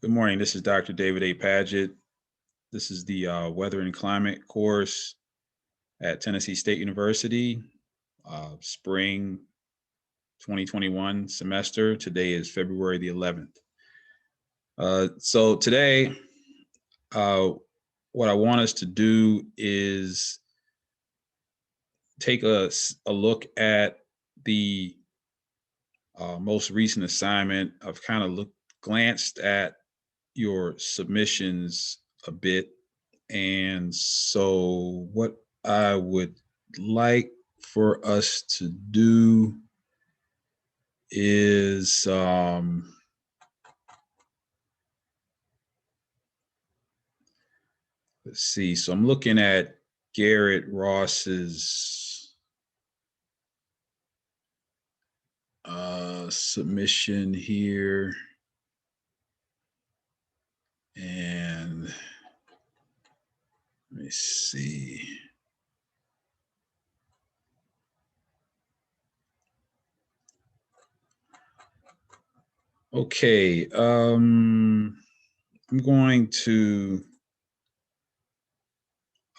Good morning. This is Dr. David A. Padgett. This is the Weather and Climate course at Tennessee State University, spring 2021 semester. Today is February the 11th. So today, what I want us to do is take a look at the most recent assignment. I've kind of glanced at your submissions a bit. And so what I would like for us to do is let's see. So I'm looking at Garrett Ross's submission here. And let me see. Okay, I'm going to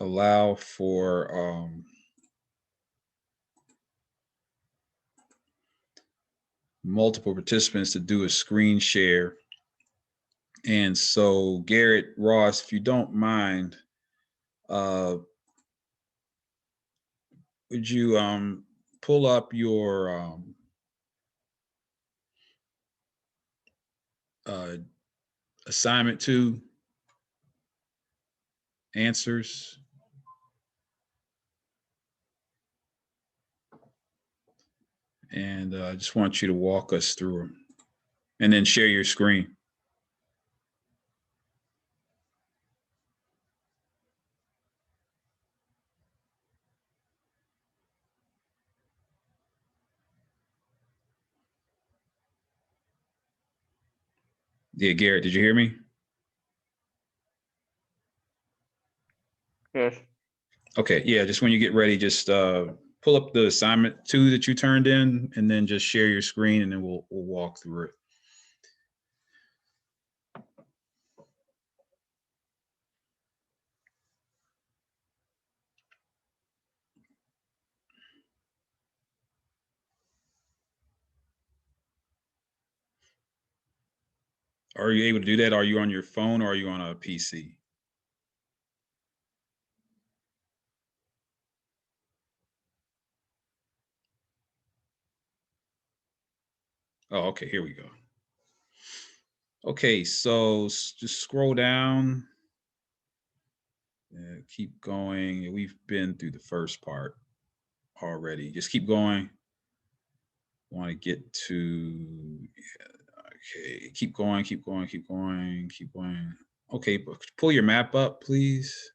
allow for multiple participants to do a screen share. And so, Garrett Ross, if you don't mind, would you pull up your assignment 2 answers? And I just want you to walk us through them and then share your screen. Yeah, Garrett, did you hear me? Yes. Okay, yeah, just when you get ready, just pull up the assignment 2 that you turned in and then just share your screen and then we'll walk through it. Are you able to do that? Are you on your phone or are you on a PC? Oh, okay, here we go. Okay, so just scroll down. Keep going. We've been through the first part already. Just keep going. Want to get to, okay, keep going, keep going, keep going, keep going. Okay, pull your map up, please.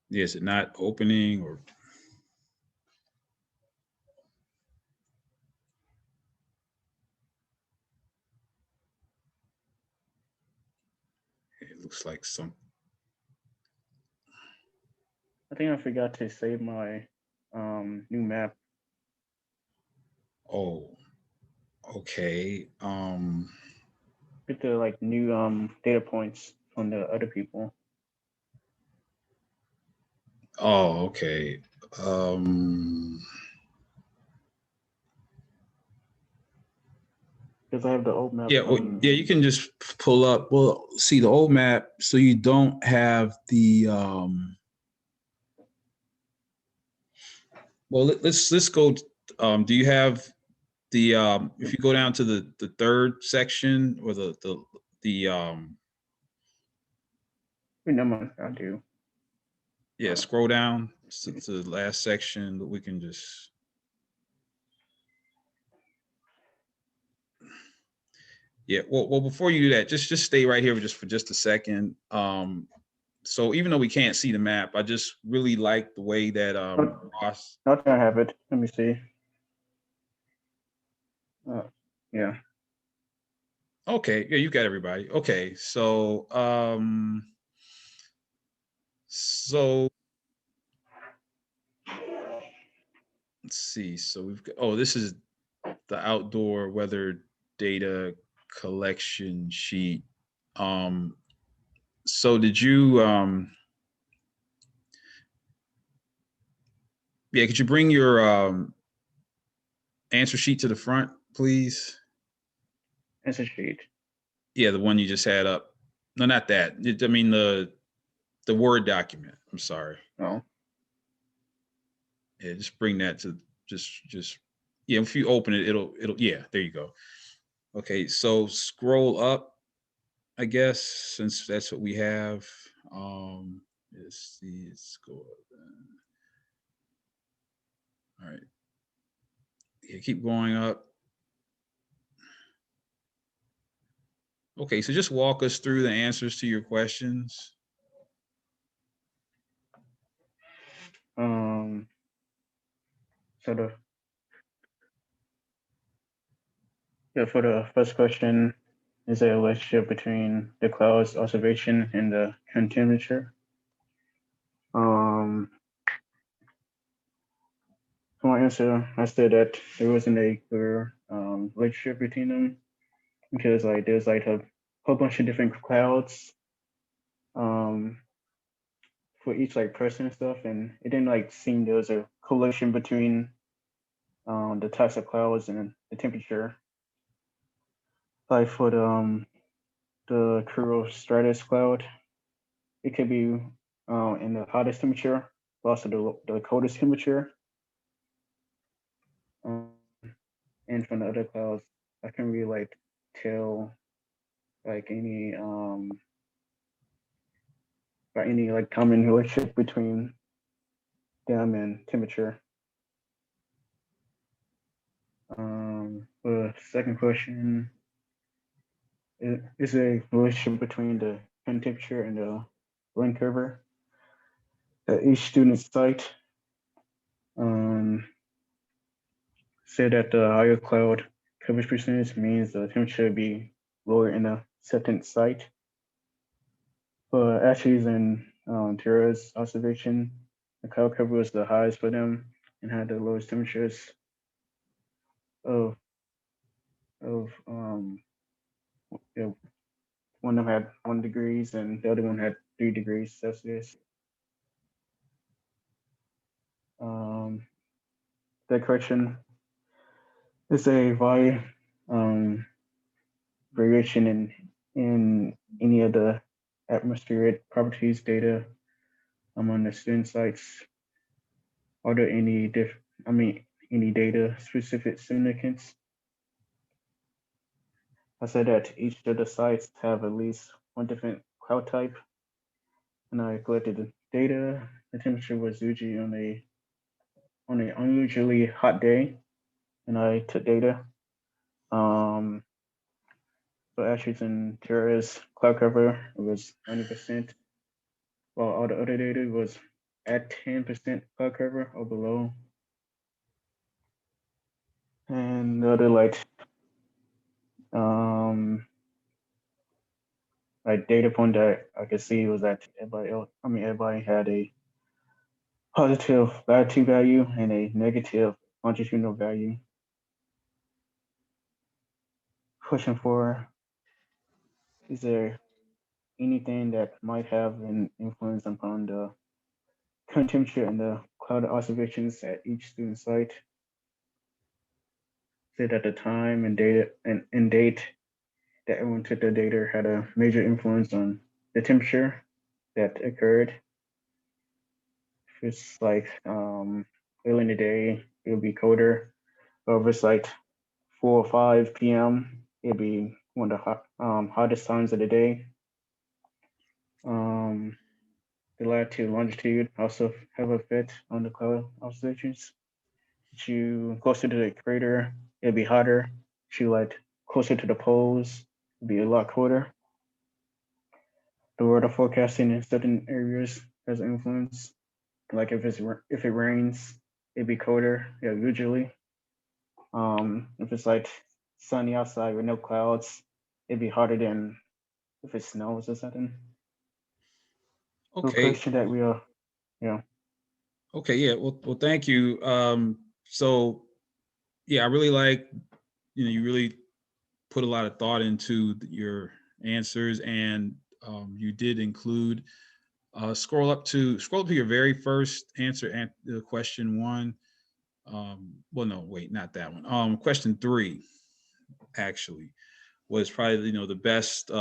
Yeah, is it not opening or? It looks like some. I think I forgot to save my new map. Oh, okay. Get the like new data points from the other people. Oh, okay. Um, Because I have the old map yeah, well, from. yeah, you can just pull up. Well, see the old map, so you don't have the. Well, let's go. Do you have the if you go down to the third section or the Wait, never mind, I do. yeah, Uh, scroll down to the last section, but we can just. Yeah, well, before you do that, just stay right here just for just a second. So even though we can't see the map, I just really like the way that Ross. I think I have it. Let me see. Uh, yeah. Okay, yeah, you got everybody. Okay, so let's see. So we've got, oh, this is the outdoor weather data collection sheet. Um, so did you yeah, could you bring your answer sheet to the front, please? Answer sheet. Yeah, the one you just had up. No, not that. I mean the Word document. I'm sorry. No. Yeah, just bring that to just yeah. If you open it, it'll yeah. There you go. Okay, so scroll up, I guess, since that's what we have. Let's see, let's go up. All right, yeah, keep going up. Okay, so just walk us through the answers to your questions. Um. So the yeah, for the first question, is there a relationship between the clouds observation and the current temperature? Um. For my answer, I said that there wasn't a clear relationship between them because like there's like a whole bunch of different clouds um for each like person and stuff, and it didn't like seem there was a correlation between the types of clouds and the temperature. Like for the stratus cloud, it could be in the hottest temperature, but also the coldest temperature. Um, and from the other clouds, I can really like tell like any like common relationship between them and temperature. The second question is a relationship between the current temperature and the wind curve at each student's site. Um, Say that the higher cloud coverage percentage means the temperature will be lower in the acceptance site. But actually, in Tara's observation, the cloud cover was the highest for them and had the lowest temperatures of of you know, one of them had 1 degrees and the other one had 3 degrees Celsius. Um, that correction is a um, variation in any of the atmospheric properties data among the student sites. Are there any any data specific significance? I said that each of the sites have at least one different cloud type, and I collected the data. The temperature was usually on an unusually hot day, and I took data. Um, so actually, in Terra's cloud cover, it was 90%, while all the other data was at 10% cloud cover or below. And the other like data point that I could see was that everybody had a positive latitude value and a negative longitudinal value. Question 4, is there anything that might have an influence upon the current temperature and the cloud observations at each student site? Said at the time and date that everyone took the data had a major influence on the temperature that occurred. If it's like early in the day, it'll be colder. Or if it's like 4 or 5 p.m., it'll be one of the hottest times of the day. The latitude, longitude also have a effect on the cloud observations. If you closer to the equator, it'll be hotter. If you like closer to the poles, it'll be a lot colder. The weather forecasting in certain areas has influence. Like if it rains, it'd be colder. Yeah, usually. If it's like sunny outside with no clouds, it'd be hotter than if it snows or something. So Okay. question that we are, yeah. Okay. Yeah. Well, thank you. So yeah, I really like, you really put a lot of thought into your answers, and you did include scroll up to your very first answer and question 1. Well, no, wait, not that one. Question 3 actually was probably the best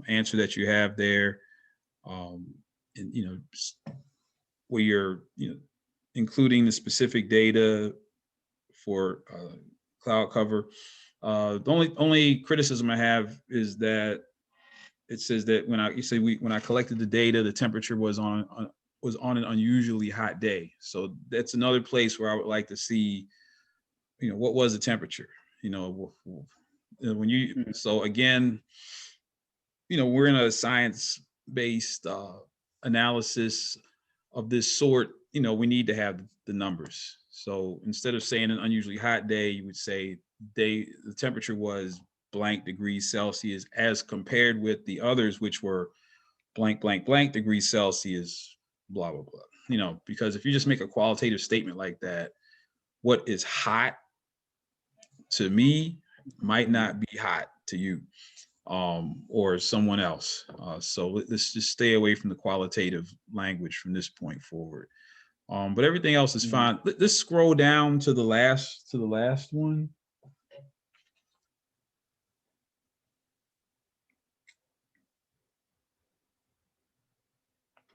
answer that you have there. And where you're including the specific data for cloud cover. The only criticism I have is that it says that when I collected the data, the temperature was on an unusually hot day. So that's another place where I would like to see, what was the temperature? When you Mm. so again, we're in a science-based analysis of this sort. We need to have the numbers. So instead of saying an unusually hot day, you would say the temperature was blank degrees Celsius as compared with the others, which were blank, blank, blank degrees Celsius, blah, blah, blah. Because if you just make a qualitative statement like that, what is hot to me might not be hot to you, or someone else. So let's just stay away from the qualitative language from this point forward. But everything else is fine. Let's scroll down to the last one.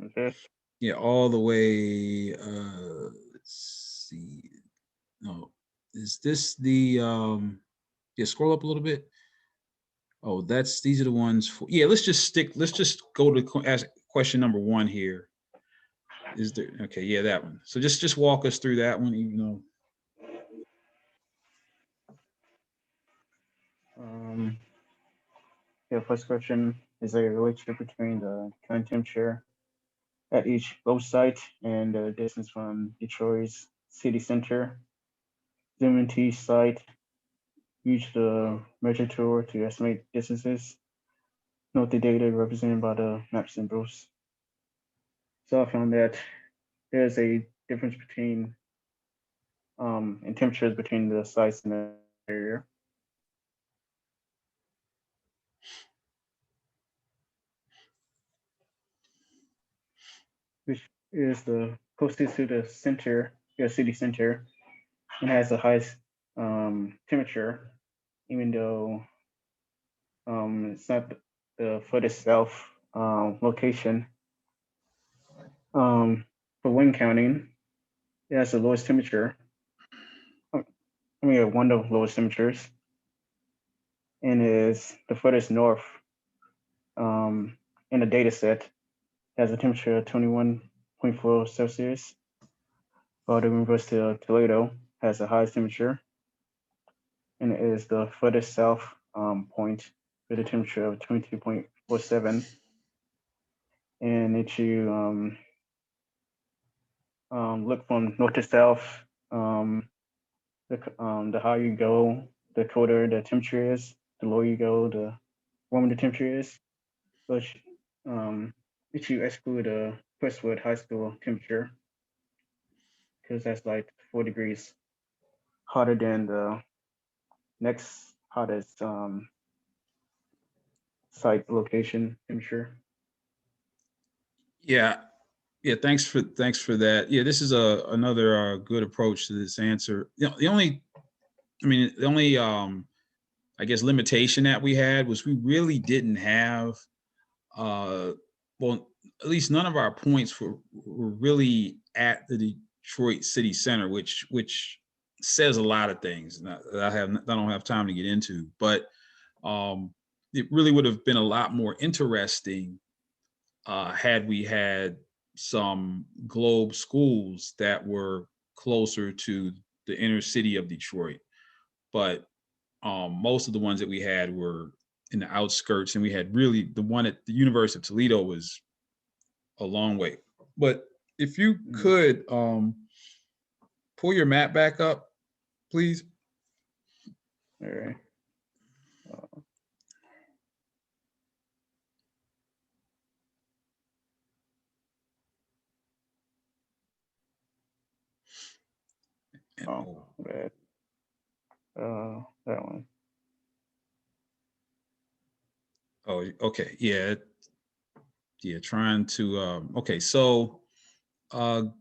Okay. Yeah, all the way. Let's see. No, is this the? Yeah, scroll up a little bit. Oh, these are the ones for. Yeah, let's just go to ask question number 1 here. Is there? Okay, yeah, that one. So just walk us through that one, even though. Yeah, first question, is there a relationship between the current temperature at each boat site and the distance from Detroit's city center? Zoom into each site, use the measure tool to estimate distances. Note the data represented by the map symbols. So I found that there's a difference between in temperatures between the sites in the area, which is the closest to the center, the city center, and has the highest temperature, even though it's not the furthest south location. For wind counting, it has the lowest temperature. I mean, one of the lowest temperatures, and is the furthest north in the data set. Has a temperature of 21.4 Celsius, while the University of Toledo has the highest temperature, and it is the furthest south point with a temperature of 22.47. And if you look from north to south. The higher you go, the colder the temperature is. The lower you go, the warmer the temperature is. But if you exclude the Crestwood High School temperature, because that's like 4 degrees hotter than the next hottest site location temperature. Yeah, yeah. Thanks for that. Yeah, this is another good approach to this answer. The only, I mean, the only I guess limitation that we had was we really didn't have well, at least none of our points were really at the Detroit city center, which says a lot of things that I don't have time to get into, but it really would have been a lot more interesting had we had some Globe schools that were closer to the inner city of Detroit. But most of the ones that we had were in the outskirts, and we had really the one at the University of Toledo was a long way. But if you could pull your map back up, please. All right. Oh, that that one. Oh, okay. Yeah. Yeah. Trying to, okay. So, so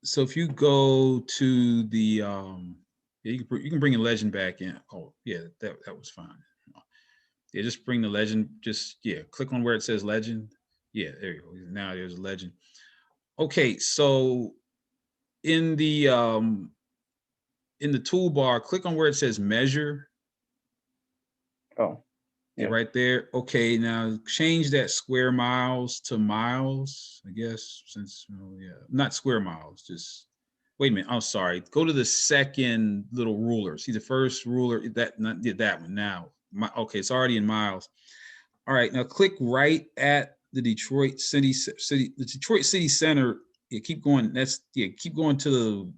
if you go to the, yeah, you can bring a legend back in. Oh, yeah, that was fine. Yeah, just bring the legend. Just, yeah, click on where it says legend. Yeah, there you go. Now there's a legend. Okay, so in the toolbar, click on where it says measure. Oh, Yeah, yeah. right there. Okay, now change that square miles to miles, I guess, since, oh, yeah, not square miles, just, wait a minute. I'm sorry. Go to the second little ruler. See the first ruler, that, not that one now. Okay, it's already in miles. All right, now click right at the Detroit the Detroit City Center. Yeah, keep going. Keep going to the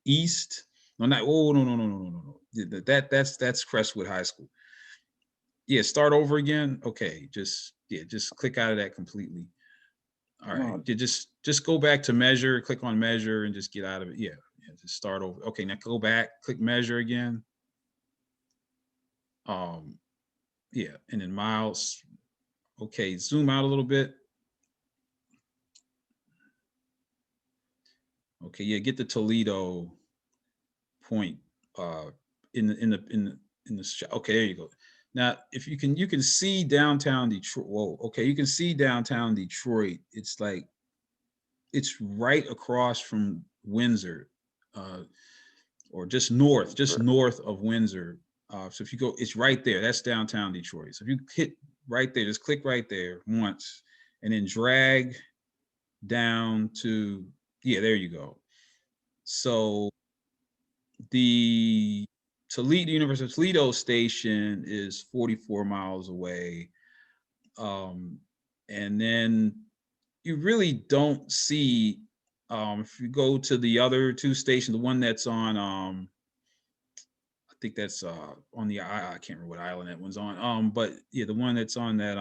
east. No, not, oh, no. That's Crestwood High School. Yeah, start over again. Okay, just click out of that completely. All right, Oh, just go back to measure, click on measure, and just get out of it. Yeah, just start over. Okay, now go back, click measure again. Yeah, and then miles. Okay, zoom out a little bit. Okay, yeah, get the Toledo point in the shot. Okay, there you go. Now, if you can see downtown Detroit. Whoa, okay, you can see downtown Detroit. It's like it's right across from Windsor, or just north of Windsor. So if you go, it's right there. That's downtown Detroit. So if you hit right there, just click right there once, and then drag down to, yeah, there you go. So the University of Toledo station is 44 miles away. And then you really don't see, if you go to the other two stations, the one that's on, I think that's on the, I can't remember what island that one's on. But yeah, the one that's on that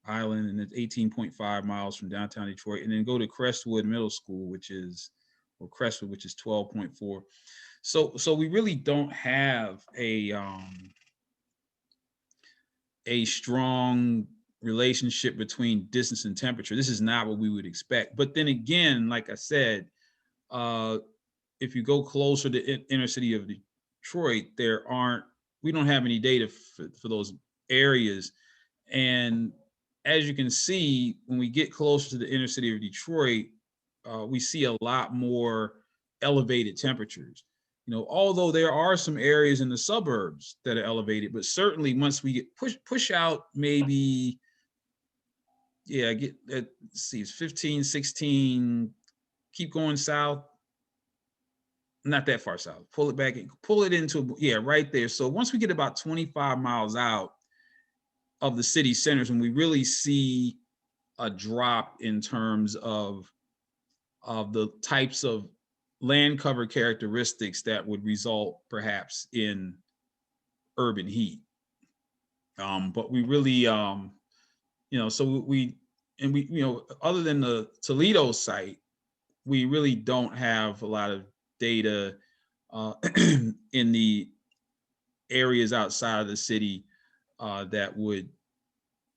island, and it's 18.5 miles from downtown Detroit. And then go to Crestwood Middle School, which is 12.4. So we really don't have a strong relationship between distance and temperature. This is not what we would expect. But then again, like I said, if you go closer to inner city of Detroit, we don't have any data for those areas. And as you can see, when we get closer to the inner city of Detroit, we see a lot more elevated temperatures. Although there are some areas in the suburbs that are elevated, but certainly once we get push out, maybe, yeah, let's see, it's 15, 16, keep going south, not that far south, pull it back, pull it into, yeah, right there. So once we get about 25 miles out of the city centers, and we really see a drop in terms of the types of land cover characteristics that would result perhaps in urban heat. But we really, so other than the Toledo site, we really don't have a lot of data in the areas outside of the city that would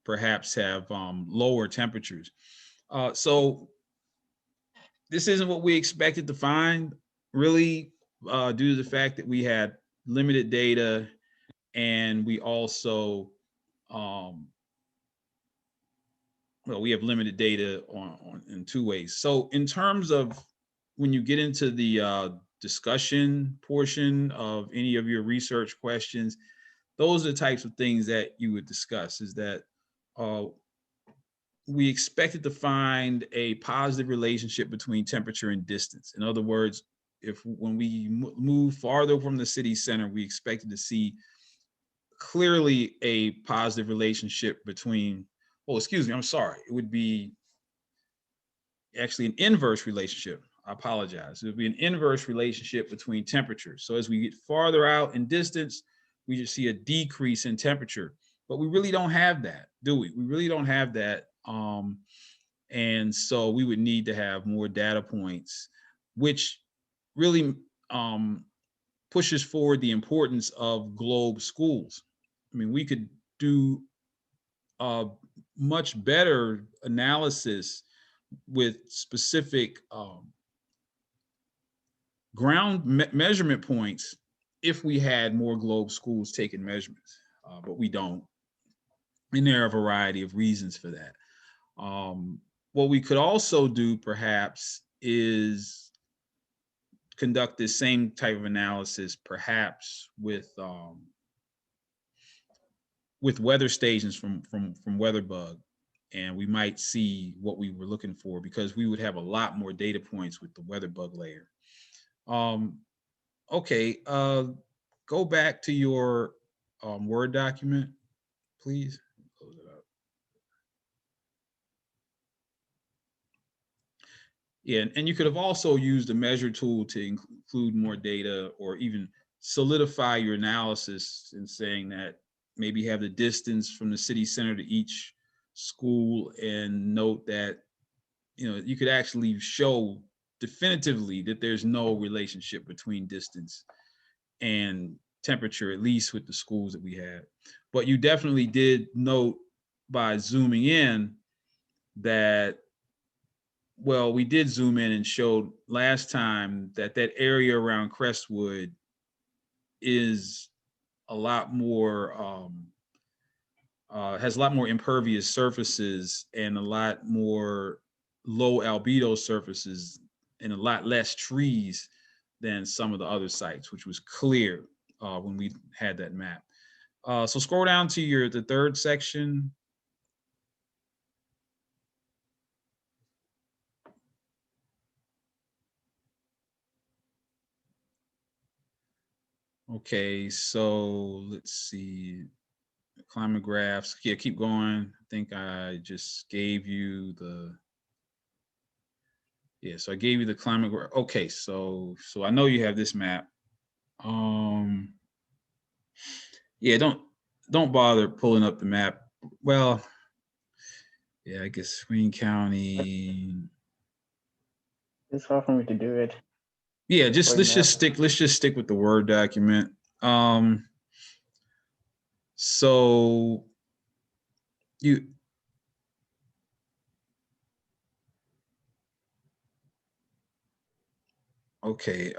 perhaps have lower temperatures. So this isn't what we expected to find, really, due to the fact that we had limited data, and we also, we have limited data on in two ways. So in terms of when you get into the discussion portion of any of your research questions, those are the types of things that you would discuss. Is that we expected to find a positive relationship between temperature and distance. In other words, if when we move farther from the city center, we expected to see clearly a positive relationship between, oh, excuse me, I'm sorry, it would be actually an inverse relationship. I apologize. It would be an inverse relationship between temperatures. So as we get farther out in distance, we just see a decrease in temperature. But we really don't have that, do we? We really don't have that. And so we would need to have more data points, which really pushes forward the importance of globe schools. I mean, we could do a much better analysis with specific ground measurement points if we had more globe schools taking measurements, but we don't. And there are a variety of reasons for that. What we could also do perhaps is conduct this same type of analysis perhaps with weather stations from WeatherBug, and we might see what we were looking for, because we would have a lot more data points with the WeatherBug layer. Okay, go back to your Word document, please. Close it up. Yeah, and you could have also used the measure tool to include more data, or even solidify your analysis in saying that maybe have the distance from the city center to each school, and note that, you could actually show definitively that there's no relationship between distance and temperature, at least with the schools that we had. But you definitely did note by zooming in that, well, we did zoom in and showed last time that that area around Crestwood is a lot more, has a lot more impervious surfaces and a lot more low albedo surfaces and a lot less trees than some of the other sites, which was clear when we had that map. So scroll down to the third section. Okay, so let's see. Climate graphs. Yeah, keep going. I think I just gave you so I gave you the climate graph. Okay, so I know you have this map. Yeah, don't bother pulling up the map. Well, yeah, I guess Greene County. It's hard for me to do it. Yeah, let's just stick with the Word document. So you okay,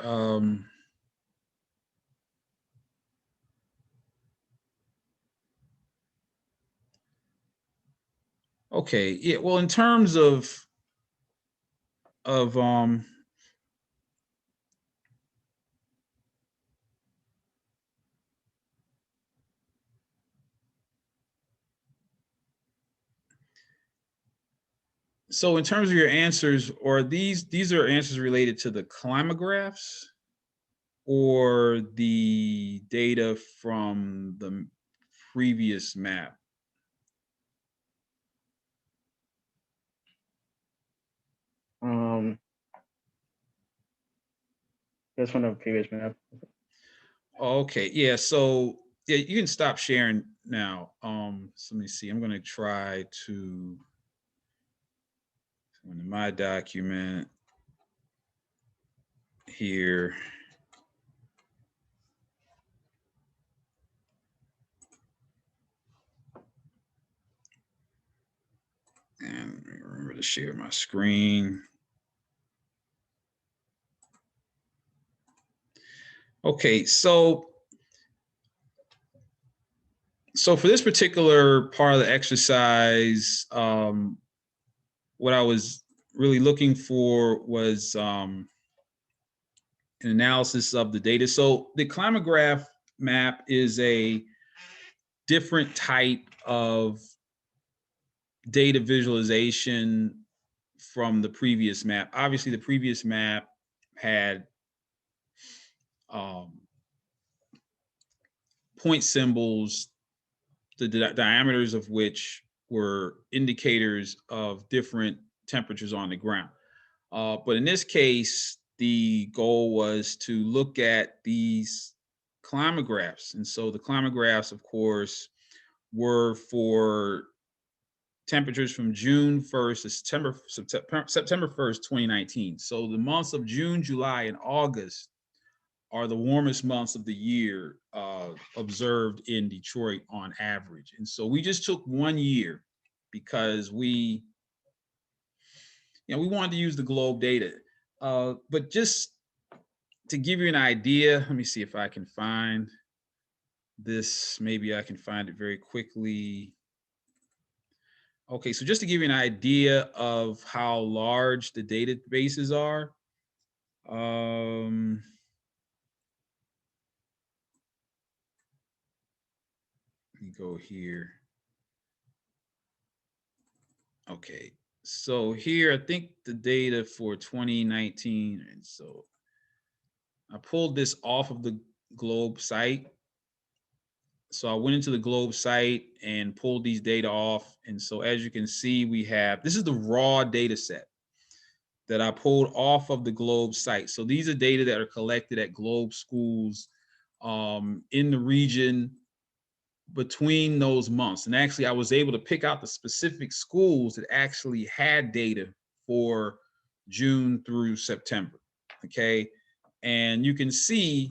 okay, yeah, well, in terms of so in terms of your answers, or these are answers related to the climagraphs or the data from the previous map? That's from the previous map. Okay, yeah. So yeah, you can stop sharing now. So let me see. I'm gonna try to go into my document here. And remember to share my screen. Okay, so for this particular part of the exercise, what I was really looking for was an analysis of the data. So the Climatograph Map is a different type of data visualization from the previous map. Obviously, the previous map had um, point symbols, the diameters of which were indicators of different temperatures on the ground. But in this case, the goal was to look at these climagraphs. And so the climagraphs, of course, were for temperatures from June 1st to September 1st, 2019. So the months of June, July, and August are the warmest months of the year observed in Detroit on average. And so we just took 1 year because we wanted to use the globe data. But just to give you an idea, let me see if I can find this. Maybe I can find it very quickly. Okay, so just to give you an idea of how large the databases are, let me go here. Okay, so here I think the data for 2019, and so I pulled this off of the Globe site. So I went into the Globe site and pulled these data off. And so as you can see, we have, this is the raw data set that I pulled off of the Globe site. So these are data that are collected at Globe schools in the region between those months. And actually, I was able to pick out the specific schools that actually had data for June through September. Okay. And you can see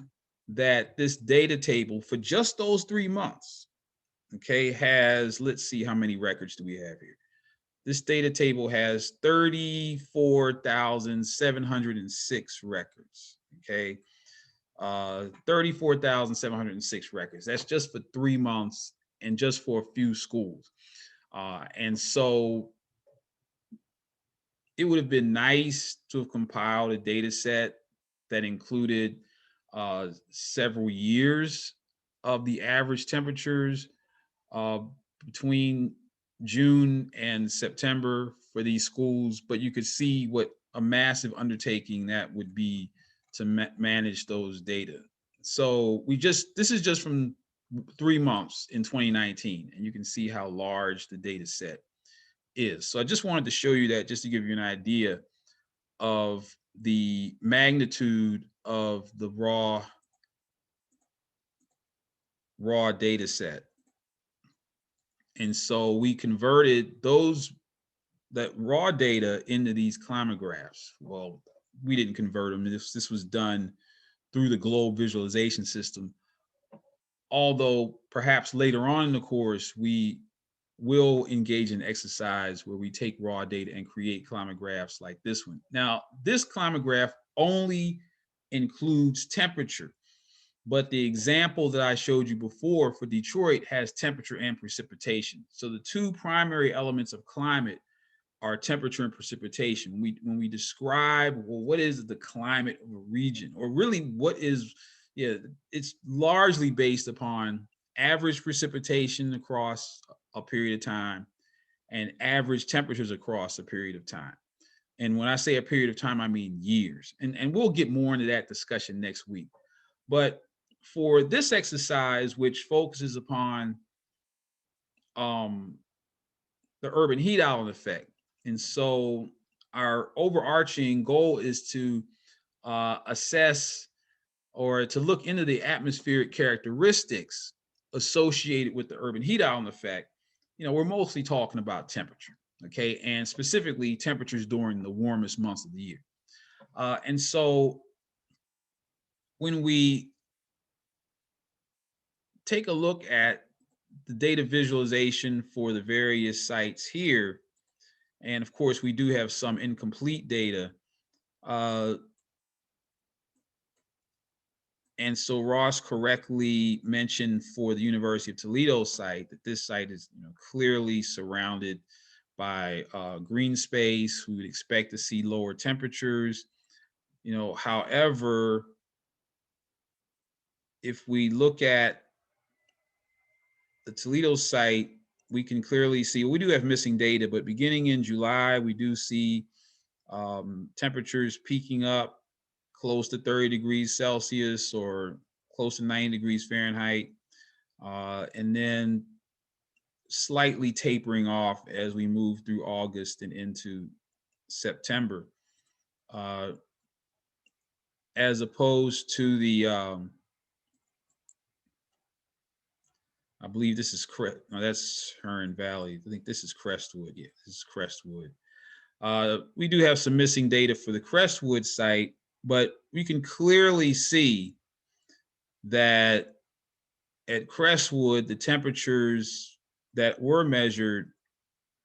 that this data table for just those 3 months, okay, has, let's see, how many records do we have here? This data table has 34,706 records, okay? 34,706 records. That's just for 3 months and just for a few schools. And so it would have been nice to have compiled a data set that included several years of the average temperatures uh, between June and September for these schools, but you could see what a massive undertaking that would be to manage those data. So this is just from 3 months in 2019, and you can see how large the data set is. So I just wanted to show you that just to give you an idea of the magnitude of the raw data set. And so we converted that raw data into these climagraphs. Well, we didn't convert them. This was done through the Globe visualization system. Although perhaps later on in the course, we will engage in exercise where we take raw data and create climagraphs like this one. Now, this climagraph only includes temperature, but the example that I showed you before for Detroit has temperature and precipitation. So the two primary elements of climate are temperature and precipitation. When we describe, well, what is the climate of a region, or really what is, it's largely based upon average precipitation across a period of time and average temperatures across a period of time. And when I say a period of time, I mean years. And we'll get more into that discussion next week. But for this exercise, which focuses upon the urban heat island effect, and so our overarching goal is to assess or to look into the atmospheric characteristics associated with the urban heat island effect, we're mostly talking about temperature, okay, and specifically temperatures during the warmest months of the year. And so when we take a look at the data visualization for the various sites here, and of course we do have some incomplete data, and so Ross correctly mentioned for the University of Toledo site that this site is clearly surrounded by green space. We would expect to see lower temperatures. However, if we look at the Toledo site, we can clearly see, we do have missing data, but beginning in July, we do see temperatures peaking up close to 30 degrees Celsius or close to 90 degrees Fahrenheit, and then slightly tapering off as we move through August and into September, as opposed to the, I believe this is no, that's Hearn Valley. I think this is Crestwood. Yeah, this is Crestwood. We do have some missing data for the Crestwood site, but we can clearly see that at Crestwood, the temperatures that were measured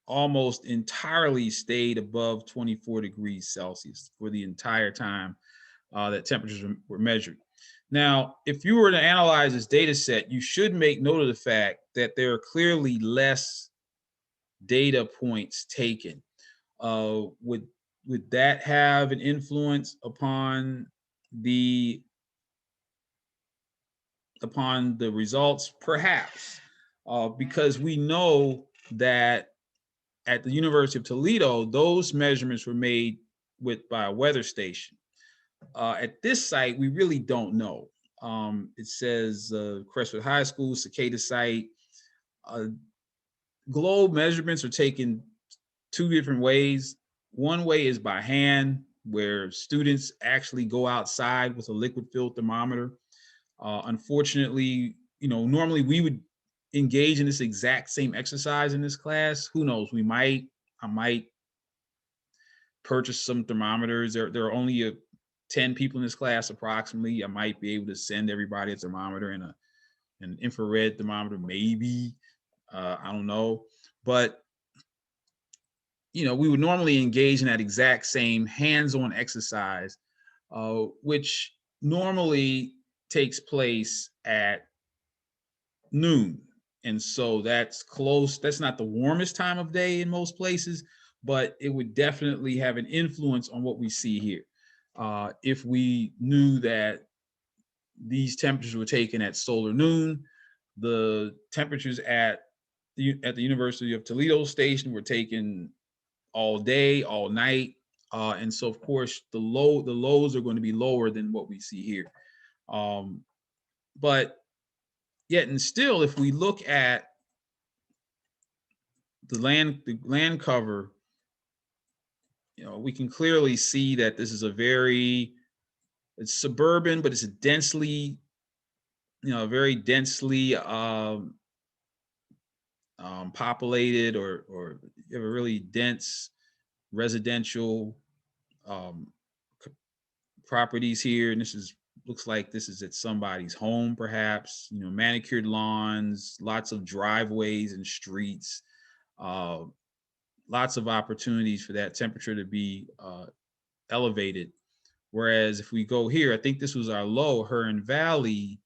almost entirely stayed above 24 degrees Celsius for the entire time that temperatures were measured. Now, if you were to analyze this data set, you should make note of the fact that there are clearly less data points taken. Would that have an influence upon the results? Perhaps, because we know that at the University of Toledo, those measurements were made by a weather station. At this site, we really don't know. It says Crestwood High School, Cicada site. Globe measurements are taken two different ways. One way is by hand, where students actually go outside with a liquid filled thermometer. Unfortunately, normally we would engage in this exact same exercise in this class. Who knows? I might purchase some thermometers. There are only 10 people in this class approximately. I might be able to send everybody a thermometer and an infrared thermometer, maybe. I don't know. But we would normally engage in that exact same hands-on exercise, which normally takes place at noon. And so that's close. That's not the warmest time of day in most places, but it would definitely have an influence on what we see here. If we knew that these temperatures were taken at solar noon, the temperatures at the University of Toledo station were taken all day, all night. And so, of course, the lows are going to be lower than what we see here. But yet and still, if we look at the land cover, we can clearly see that this is it's suburban, but it's a very densely populated or you have a really dense residential properties here. And looks like this is at somebody's home, perhaps, manicured lawns, lots of driveways and streets, lots of opportunities for that temperature to be elevated. Whereas if we go here, I think this was our low, Hearn Valley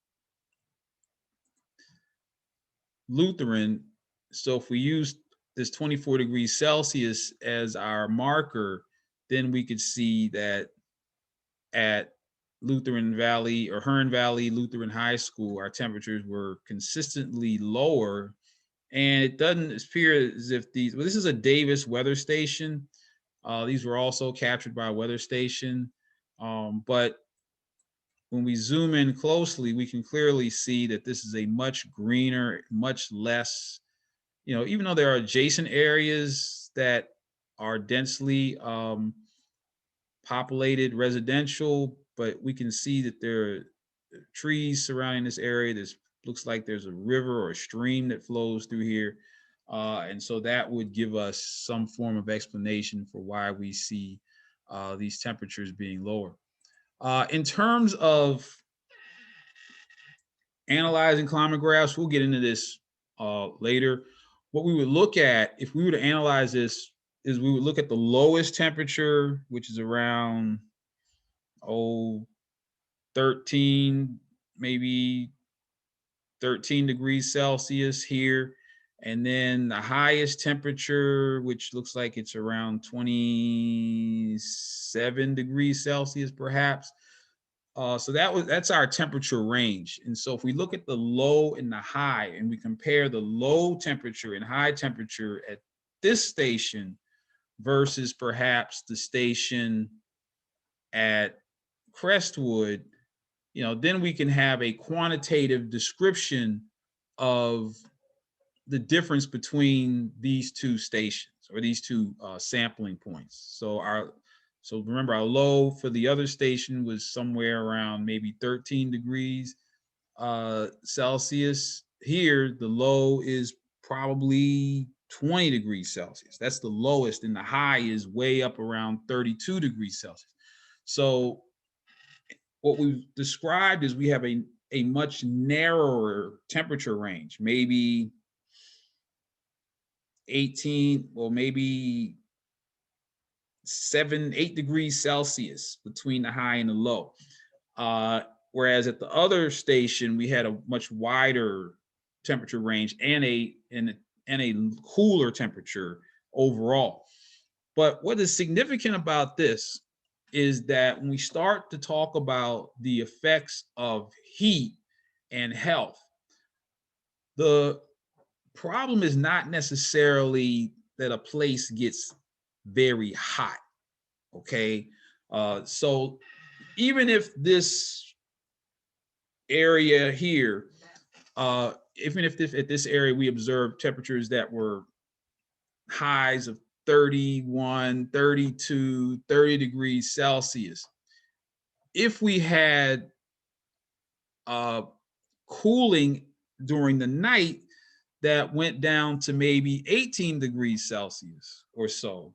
Lutheran. So if we use this 24 degrees Celsius as our marker, then we could see that at Lutheran Valley or Hearn Valley Lutheran High School, our temperatures were consistently lower. And it doesn't appear as if this is a Davis weather station. These were also captured by a weather station. But when we zoom in closely, we can clearly see that this is a much greener, much less, even though there are adjacent areas that are densely populated residential, but we can see that trees surrounding this area. This looks like there's a river or a stream that flows through here. And so that would give us some form of explanation for why we see these temperatures being lower. In terms of analyzing climate graphs, we'll get into this later. What we would look at if we were to analyze this is we would look at the lowest temperature, which is around 13, maybe 13 degrees Celsius here. And then the highest temperature, which looks like it's around 27 degrees Celsius, perhaps. So that's our temperature range. And so if we look at the low and the high, and we compare the low temperature and high temperature at this station versus perhaps the station at Crestwood, then we can have a quantitative description of the difference between these two stations or these two sampling points. So remember, our low for the other station was somewhere around maybe 13 degrees Celsius. Here, the low is probably 20 degrees Celsius. That's the lowest, and the high is way up around 32 degrees Celsius. So what we've described is we have a much narrower temperature range, maybe 18, well, maybe 8 degrees Celsius between the high and the low. Whereas at the other station, we had a much wider temperature range and a cooler temperature overall. But what is significant about this is that when we start to talk about the effects of heat and health, the problem is not necessarily that a place gets very hot. Okay. So even if this area here, even if at this area we observed temperatures that were highs of 31, 32, 30 degrees Celsius, if we had cooling during the night that went down to maybe 18 degrees Celsius or so,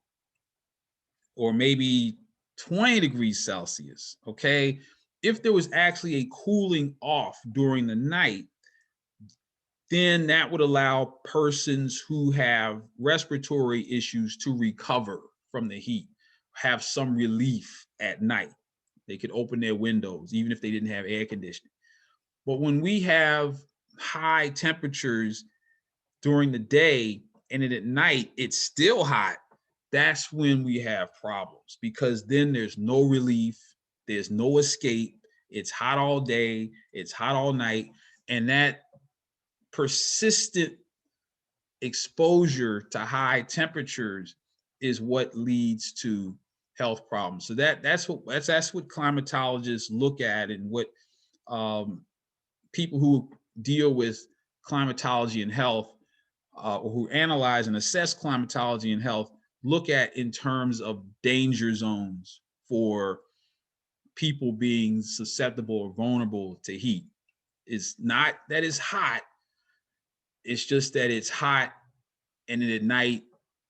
or maybe 20 degrees Celsius, okay? If there was actually a cooling off during the night, then that would allow persons who have respiratory issues to recover from the heat, have some relief at night. They could open their windows, even if they didn't have air conditioning. But when we have high temperatures during the day and then at night it's still hot, that's when we have problems, because then there's no relief, there's no escape. It's hot all day, it's hot all night, and that persistent exposure to high temperatures is what leads to health problems. So that's what climatologists look at, and what people who deal with climatology and health, or who analyze and assess climatology and health, look at in terms of danger zones for people being susceptible or vulnerable to heat. It's not that it's hot, it's just that it's hot and then at night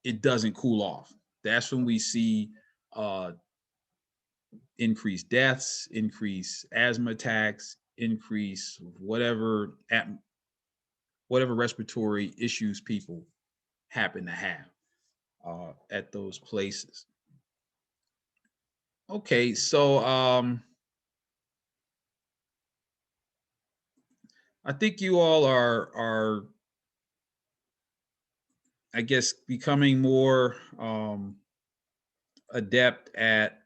it doesn't cool off. That's when we see increased deaths, increased asthma attacks, increase whatever respiratory issues people happen to have at those places. Okay, so I think you all are I guess becoming more adept at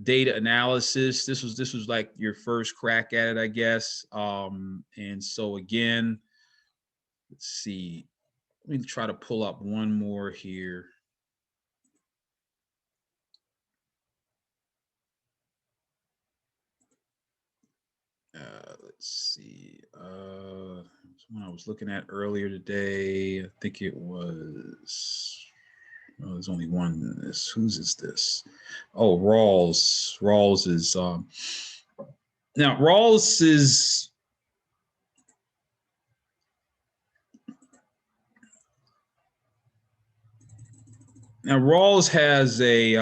data analysis. This was like your first crack at it, I guess. And so again, let's see. Let me try to pull up one more here. Let's see. One I was looking at earlier today. I think it was. Oh, there's only one in this. Whose is this? Oh, Rawls. Rawls is now Rawls is now Rawls has a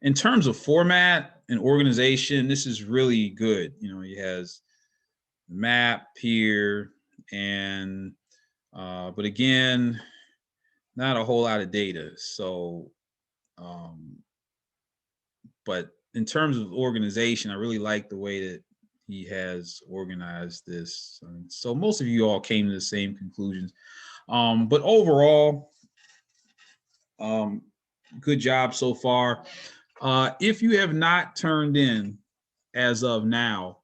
in terms of format and organization, this is really good. You know, he has the map here, and but again, not a whole lot of data. So, but in terms of organization, I really like the way that he has organized this. So most of you all came to the same conclusions. But overall, good job so far. If you have not turned in as of now,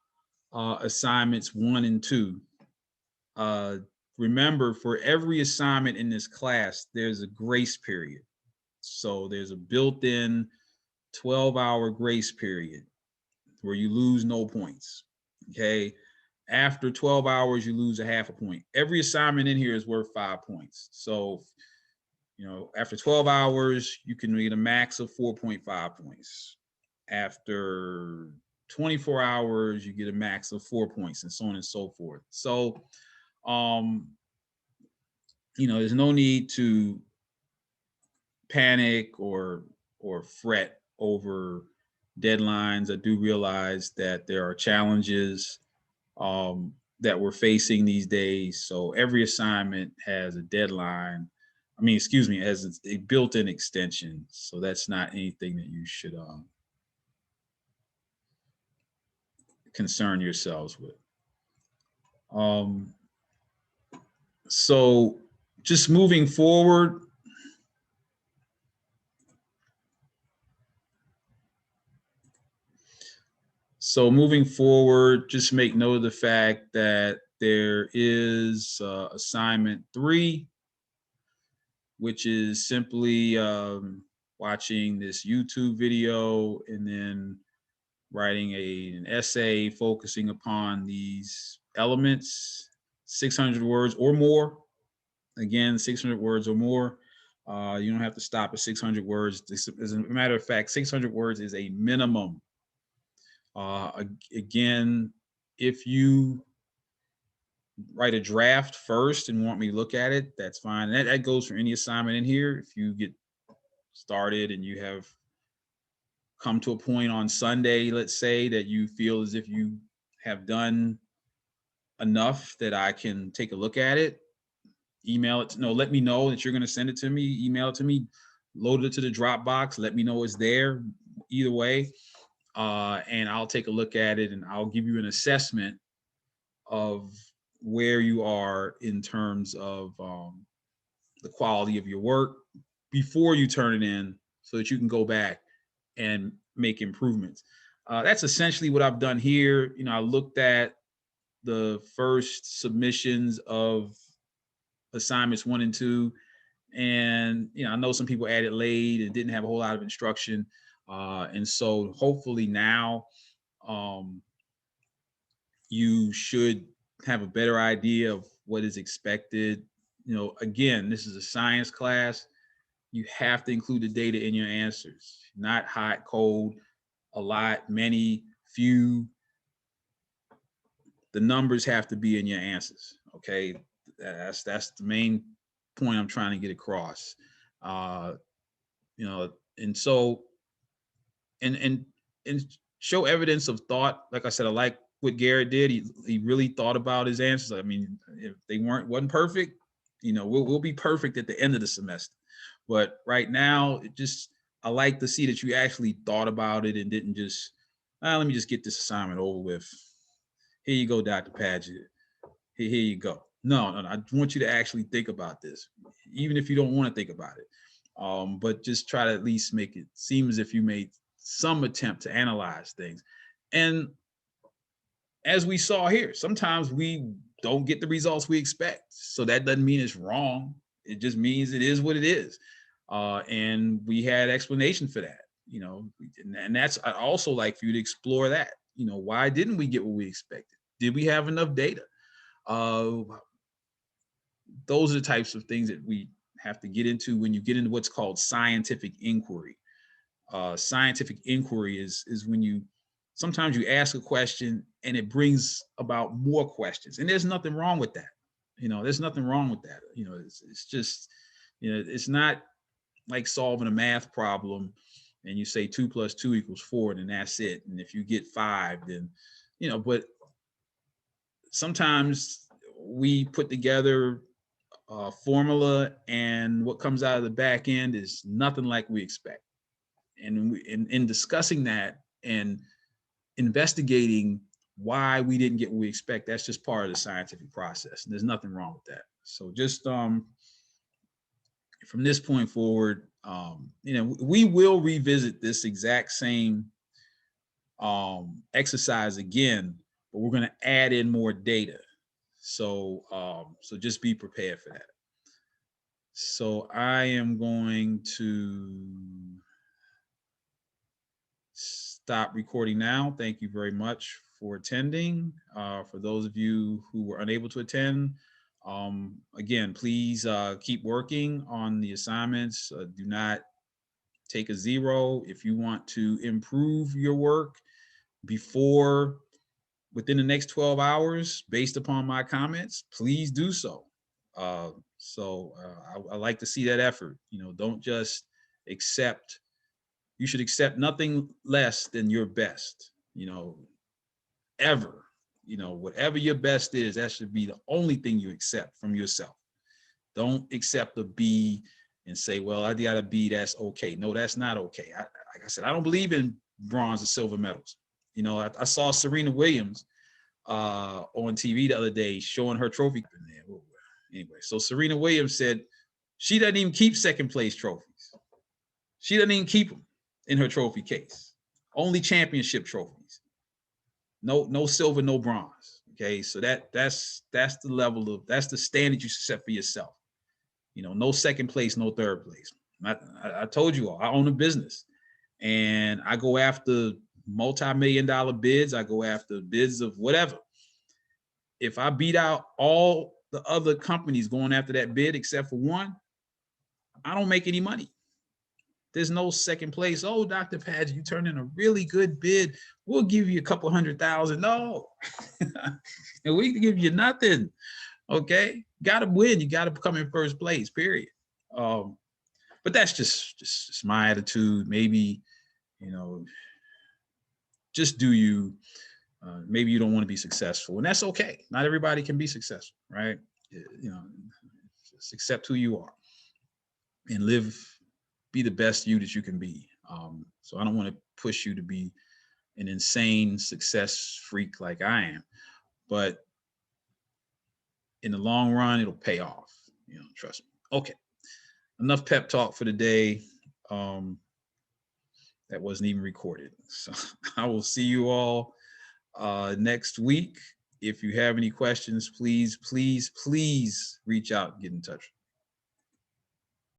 assignments 1 and 2, remember for every assignment in this class, there's a grace period. So there's a built-in 12-hour grace period where you lose no points. Okay. After 12 hours, you lose a half a point. Every assignment in here is worth 5 points. So, you know, after 12 hours, you can get a max of 4.5 points. After 24 hours, you get a max of 4 points, and so on and so forth. So, you know, there's no need to panic or fret over deadlines. I do realize that there are challenges that we're facing these days. So every assignment has a deadline. I mean, excuse me, has a built-in extension. So that's not anything that you should concern yourselves with. So just moving forward, just make note of the fact that there is assignment 3, which is simply watching this YouTube video and then writing an essay focusing upon these elements, 600 words or more. Again, 600 words or more. You don't have to stop at 600 words. As a matter of fact, 600 words is a minimum. Again, if you write a draft first and want me to look at it, that's fine. That goes for any assignment in here. If you get started and you have come to a point on Sunday, let's say, that you feel as if you have done enough that I can take a look at it, email it. No, let me know that you're going to send it to me, email it to me, load it to the Dropbox, let me know it's there. Either way, and I'll take a look at it and I'll give you an assessment of where you are in terms of the quality of your work before you turn it in, so that you can go back and make improvements. That's essentially what I've done here. You know, I looked at the first submissions of assignments 1 and 2, and you know, I know some people added late and didn't have a whole lot of instruction, and so hopefully now you should have a better idea of what is expected. You know, again, this is a science class. You have to include the data in your answers, not hot, cold, a lot, many, few. The numbers have to be in your answers. Okay, that's the main point I'm trying to get across. You know, and so and show evidence of thought. Like I said, I like what Garrett did. He really thought about his answers. I mean, if they wasn't perfect, you know, we'll be perfect at the end of the semester. But right now, I like to see that you actually thought about it and didn't just, let me just get this assignment over with. Here you go, Dr. Padgett. Here you go. No, I want you to actually think about this, even if you don't want to think about it. But just try to at least make it seem as if you made some attempt to analyze things. And as we saw here, sometimes we don't get the results we expect. So that doesn't mean it's wrong. It just means it is what it is. And we had explanation for that, you know, and that's, I'd also like for you to explore that. You know, why didn't we get what we expected? Did we have enough data? Those are the types of things that we have to get into when you get into what's called scientific inquiry. Scientific inquiry is when you sometimes you ask a question and it brings about more questions, and there's nothing wrong with that. There's nothing wrong with that. It's just, it's not like solving a math problem and you say 2 + 2 = 4 and that's it. And if you get 5, then, but sometimes we put together a formula and what comes out of the back end is nothing like we expect. And in discussing that and investigating why we didn't get what we expect, that's just part of the scientific process. And there's nothing wrong with that. So just from this point forward, we will revisit this exact same exercise again, but we're going to add in more data. So just be prepared for that. So I am going to stop recording now. Thank you very much for attending. For those of you who were unable to attend, again, please keep working on the assignments. Do not take a 0. If you want to improve your work within the next 12 hours, based upon my comments, please do so. I like to see that effort. Don't just accept. You should accept nothing less than your best, ever. Whatever your best is, that should be the only thing you accept from yourself. Don't accept a B and say, well, I got a B, that's okay. No, that's not okay. Like I said, I don't believe in bronze or silver medals. I saw Serena Williams on TV the other day showing her trophy. Anyway, so Serena Williams said she doesn't even keep second place trophies. She doesn't even keep them in her trophy case. Only championship trophies. No silver, no bronze. Okay, so that's the standard you set for yourself. No second place, no third place. I told you all, I own a business and I go after multi-million-dollar bids. I go after bids of whatever. If I beat out all the other companies going after that bid except for one, I don't make any money. There's no second place. Oh, Dr. Padgett, you turned in a really good bid. We'll give you a couple $100,000. No, and we can give you nothing. Okay, got to win. You got to come in first place. Period. But that's just my attitude. Maybe, just do you. Maybe you don't want to be successful, and that's okay. Not everybody can be successful, right? Just accept who you are and be the best you that you can be. So I don't want to push you to be an insane success freak like I am, but in the long run, it'll pay off. Trust me. Okay, enough pep talk for the day. That wasn't even recorded. So I will see you all next week. If you have any questions, please reach out and get in touch.